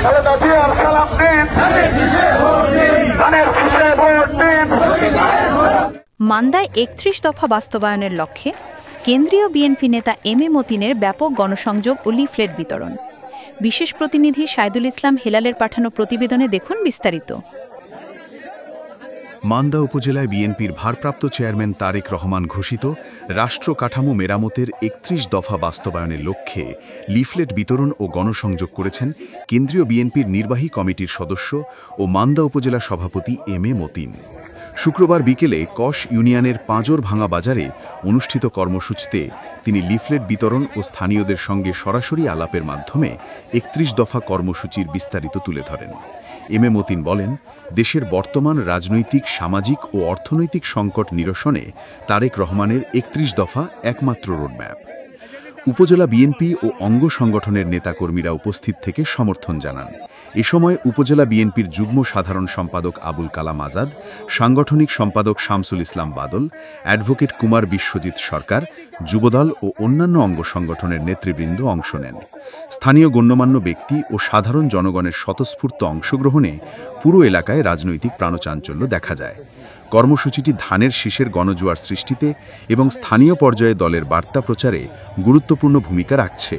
খালেদা জিয়ার সালাম দিন, ধানের শীষে ভোট দিন। মান্দায় ৩১ দফা বাস্তবায়নের লক্ষ্যে কেন্দ্রীয় বিএনপি নেতা এম এ মতিনের ব্যাপক গণসংযোগ ও লিফলেট বিতরণ। বিশেষ প্রতিনিধি সাইদুল ইসলাম হেলালের পাঠানো প্রতিবেদনে দেখুন বিস্তারিত। মান্দা উপজেলায় বিএনপির ভারপ্রাপ্ত চেয়ারম্যান তারেক রহমান ঘোষিত রাষ্ট্র কাঠামো মেরামতের ৩১ দফা বাস্তবায়নের লক্ষ্যে লিফলেট বিতরণ ও গণসংযোগ করেছেন কেন্দ্রীয় বিএনপির নির্বাহী কমিটির সদস্য ও মান্দা উপজেলা সভাপতি এম এ মতিন। শুক্রবার বিকেলে কস ইউনিয়নের পাঁজর ভাঙা বাজারে অনুষ্ঠিত কর্মসূচিতে তিনি লিফলেট বিতরণ ও স্থানীয়দের সঙ্গে সরাসরি আলাপের মাধ্যমে ৩১ দফা কর্মসূচির বিস্তারিত তুলে ধরেন। এম এ মতিন বলেন, দেশের বর্তমান রাজনৈতিক, সামাজিক ও অর্থনৈতিক সংকট নিরসনে তারেক রহমানের ৩১ দফা একমাত্র রোডম্যাপ। উপজেলা বিএনপি ও অঙ্গ সংগঠনের নেতাকর্মীরা উপস্থিত থেকে সমর্থন জানান। এ সময় উপজেলা বিএনপির যুগ্ম সাধারণ সম্পাদক আবুল কালাম আজাদ, সাংগঠনিক সম্পাদক শামসুল ইসলাম বাদল, অ্যাডভোকেট কুমার বিশ্বজিৎ সরকার, যুবদল ও অন্যান্য অঙ্গ সংগঠনের নেতৃবৃন্দ অংশ নেন। স্থানীয় গণ্যমান্য ব্যক্তি ও সাধারণ জনগণের স্বতঃস্ফূর্ত অংশগ্রহণে পুরো এলাকায় রাজনৈতিক প্রাণচাঞ্চল্য দেখা যায়। কর্মসূচিটি ধানের শীষের গণজোয়ার সৃষ্টিতে এবং স্থানীয় পর্যায়ে দলের বার্তা প্রচারে গুরুত্বপূর্ণ ভূমিকা রাখছে।